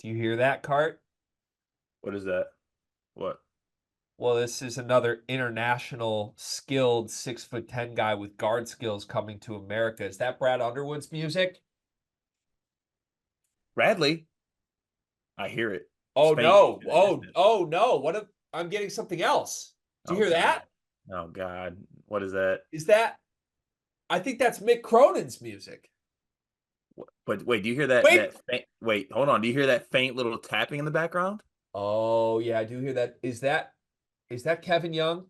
Do you hear that, Cart? What is that? What? Well, this is another international skilled 6'10" guy with guard skills coming to America. Is that Brad Underwood's music? Bradley? I hear it. It's Oh faint. no. I missed it. Oh no. What if I'm getting something else? Do you Oh hear God. that? Oh God. What is that? Is that I think that's Mick Cronin's music. But wait, do you hear that? Wait. That faint? Wait, hold on. Do you hear that faint little tapping in the background? Oh yeah, I do hear that. Is that Kevin Young?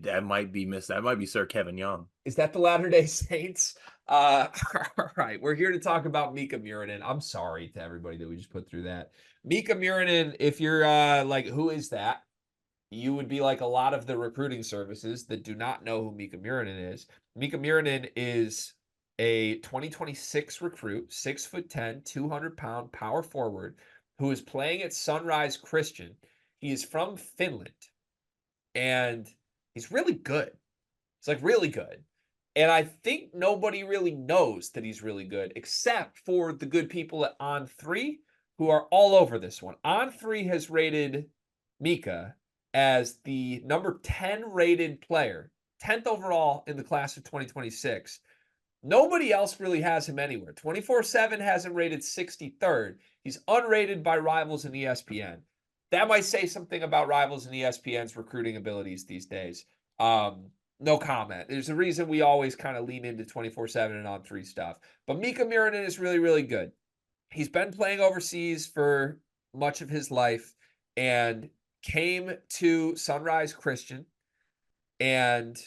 That might be Miss. That might be Sir Kevin Young. Is that the Latter-day Saints? All right, we're here to talk about Miikka Muurinen. I'm sorry to everybody that we just put through that. Miikka Muurinen, if you're like, who is that? You would be like a lot of the recruiting services that do not know who Miikka Muurinen is. Miikka Muurinen is a 2026 recruit, 6'10", 200-pound power forward who is playing at Sunrise Christian. He is from Finland, and he's really good. He's like really good. And I think nobody really knows that he's really good except for the good people at On3 who are all over this one. On3 has rated Mika as the number 10 rated player, 10th overall in the class of 2026. Nobody else really has him anywhere. 24/7 has him rated 63rd. He's unrated by Rivals and ESPN. That might say something about Rivals and ESPN's recruiting abilities these days. No comment. There's a reason we always kind of lean into 24/7 and On3 stuff. But Miikka Muurinen is really, really good. He's been playing overseas for much of his life and came to Sunrise Christian and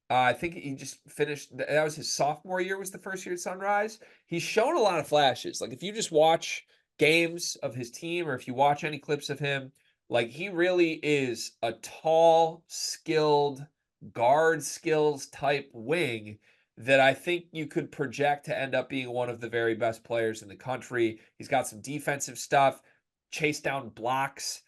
I think he just finished that was his sophomore year was the first year at Sunrise. He's shown a lot of flashes. Like if you just watch games of his team or if you watch any clips of him, like he really is a tall, skilled guard skills type wing that I think you could project to end up being one of the very best players in the country. He's got some defensive stuff, chase down blocks,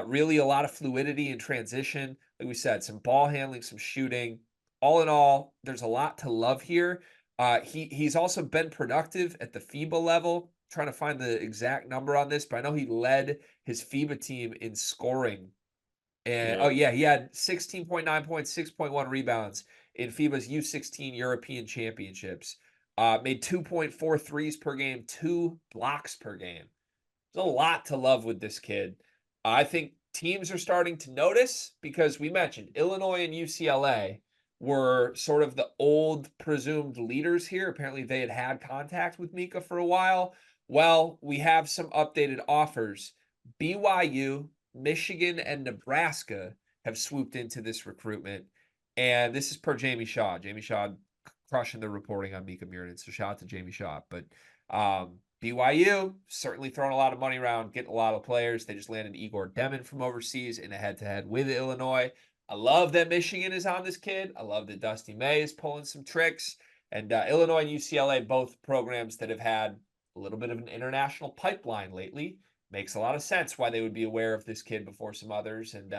really a lot of fluidity in transition. Like we said, some ball handling, some shooting. All in all, there's a lot to love here. He's also been productive at the FIBA level. Trying to find the exact number on this, but I know he led his FIBA team in scoring. And oh Yeah. yeah, he had 16.9 points, 6.1 rebounds in FIBA's U16 European Championships. Made 2.4 threes per game, 2 blocks per game. There's a lot to love with this kid. I think teams are starting to notice because we mentioned Illinois and UCLA were sort of the old presumed leaders here. Apparently, they had had contact with Mika for a while. Well, we have some updated offers. BYU, Michigan, and Nebraska have swooped into this recruitment. And this is per Jamie Shaw. Jamie Shaw crushing the reporting on Miikka Muurinen. So shout out to Jamie Shaw. But BYU certainly throwing a lot of money around, getting a lot of players. They just landed Igor Demon from overseas in a head-to-head with Illinois. I love that Michigan is on this kid. I love that Dusty May is pulling some tricks. And Illinois and UCLA, both programs that have had a little bit of an international pipeline lately. Makes a lot of sense why they would be aware of this kid before some others and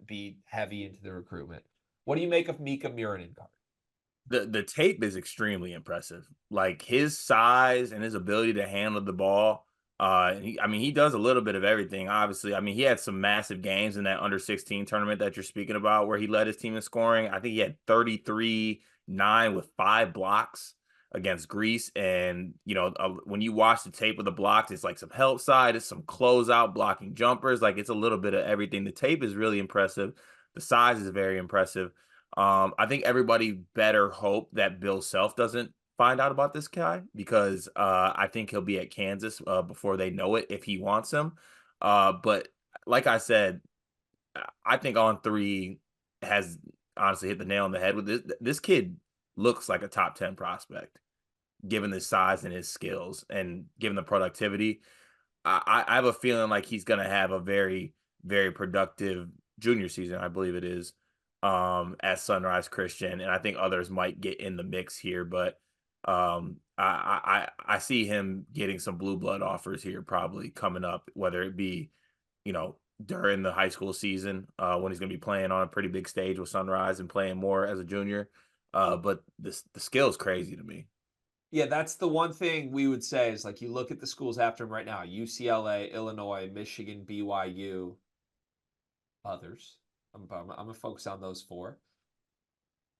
be heavy into the recruitment. What do you make of Miikka Muurinen, Carter? The tape is extremely impressive. Like his size and his ability to handle the ball. I mean, he does a little bit of everything. Obviously, I mean, he had some massive games in that under 16 tournament that you're speaking about, where he led his team in scoring. I think he had 33-9 with 5 blocks against Greece. And when you watch the tape of the blocks, it's like some help side, it's some closeout blocking jumpers. Like it's a little bit of everything. The tape is really impressive. The size is very impressive. I think everybody better hope that Bill Self doesn't find out about this guy because I think he'll be at Kansas before they know it if he wants him. But like I said, I think On3 has honestly hit the nail on the head with this. This kid looks like a top 10 prospect, given his size and his skills and given the productivity. I have a feeling like he's going to have a very, very productive junior season, I believe it is, at Sunrise Christian, and I think others might get in the mix here, but I see him getting some blue blood offers here probably coming up, whether it be during the high school season when he's going to be playing on a pretty big stage with Sunrise and playing more as a junior. But the skill is crazy to me. Yeah, that's the one thing we would say is like you look at the schools after him right now: UCLA, Illinois, Michigan, BYU, others. I'm gonna focus on those four.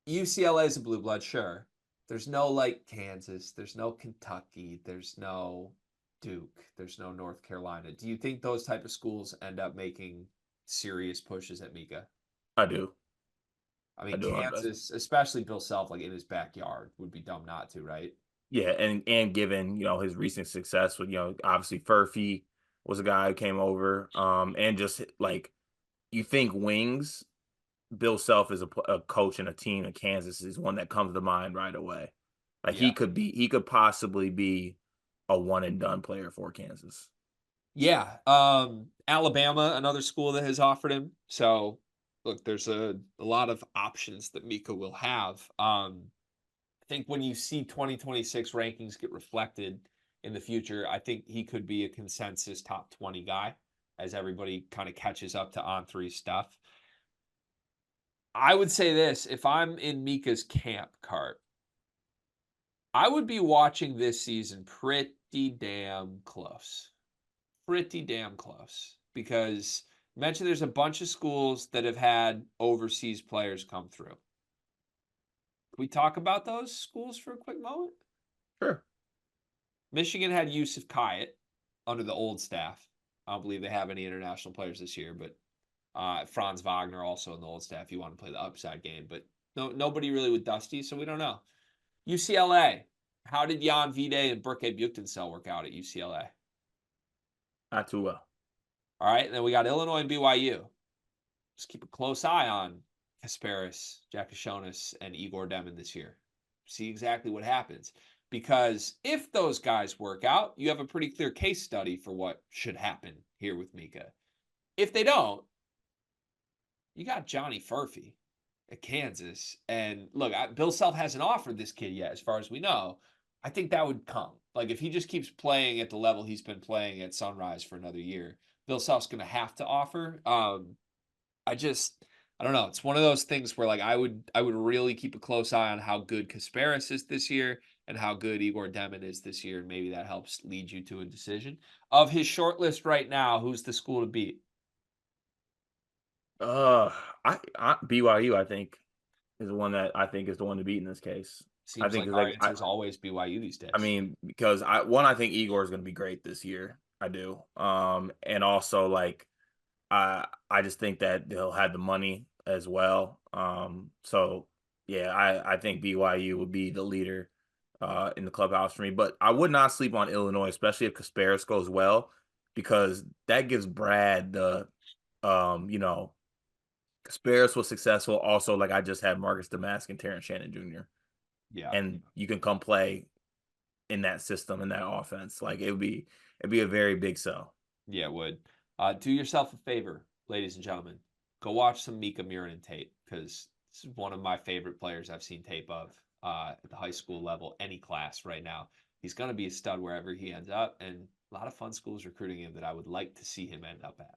UCLA is a blue blood, sure. There's no like Kansas, there's no Kentucky, there's no Duke, there's no North Carolina. Do you think those type of schools end up making serious pushes at Mika? I do. I I mean, do. Kansas, especially Bill Self, like in his backyard, would be dumb not to, right? Yeah, and given, his recent success with, obviously Furphy was a guy who came over, and just like you think wings, Bill Self is a coach and a team in Kansas is one that comes to mind right away. Like Yeah. he could possibly be a one and done player for Kansas. Yeah. Alabama, another school that has offered him. So look, there's a lot of options that Mika will have. I think when you see 2026 rankings get reflected in the future, I think he could be a consensus top 20 guy as everybody kind of catches up to On3 stuff. I would say this, if I'm in Mika's camp, Cart, I would be watching this season pretty damn close. Pretty damn close. Because mentioned there's a bunch of schools that have had overseas players come through. Can we talk about those schools for a quick moment? Sure. Michigan had Yusuf Kayet under the old staff. I don't believe they have any international players this year, but Franz Wagner also in the old staff. You want to play the upside game, but nobody really with Dusty, so we don't know. UCLA. How did Jan Vide and Burke Buchtensel work out at UCLA? Not too well. All right, and then we got Illinois and BYU. Just keep a close eye on Kasparis, Jakashonis, and Igor Demon this year. See exactly what happens. Because if those guys work out, you have a pretty clear case study for what should happen here with Mika. If they don't, you got Johnny Furphy at Kansas. And look, Bill Self hasn't offered this kid yet, as far as we know. I think that would come. Like if he just keeps playing at the level he's been playing at Sunrise for another year, Bill Self's going to have to offer. I don't know. It's one of those things where like I would really keep a close eye on how good Kasparis is this year and how good Igor Demon is this year, and maybe that helps lead you to a decision. Of his short list right now, who's the school to beat? Uh, I BYU, I think, is the one that I think is the one to beat in this case. I Seems think like is our like answer is always BYU these I days. mean, because I think Igor is going to be great this year. I do. And also like I just think that they'll have the money as well. So yeah, I think BYU would be the leader in the clubhouse for me. But I would not sleep on Illinois, especially if Kasparis goes well, because that gives Brad the Kasparis was successful. Also, like I just had Marcus Damask and Terrence Shannon Jr. Yeah. and you can come play in that system, in that offense. Like it'd be a very big sell. Yeah, it would. Do yourself a favor, ladies and gentlemen. Go watch some Miikka Muurinen tape because this is one of my favorite players I've seen tape of at the high school level, any class right now. He's going to be a stud wherever he ends up, and a lot of fun schools recruiting him that I would like to see him end up at.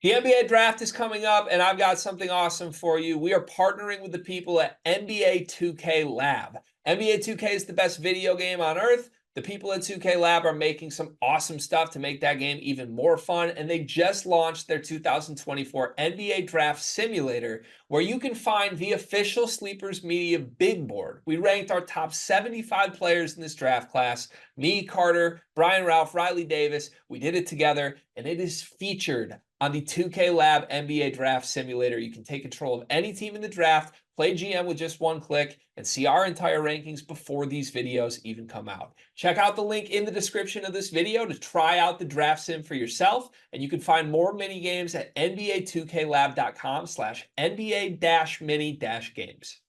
The NBA draft is coming up, and I've got something awesome for you. We are partnering with the people at NBA 2K Lab. NBA 2K is the best video game on earth. The people at 2K Lab are making some awesome stuff to make that game even more fun, and they just launched their 2024 NBA Draft Simulator, where you can find the official Sleepers Media big board. We ranked our top 75 players in this draft class. Me, Carter, Brian Ralph, Riley Davis. We did it together, and it is featured on the 2K Lab NBA Draft Simulator. You can take control of any team in the draft, play GM with just one click, and see our entire rankings before these videos even come out. Check out the link in the description of this video to try out the draft sim for yourself, and you can find more mini games at nba2klab.com/NBA-mini-games.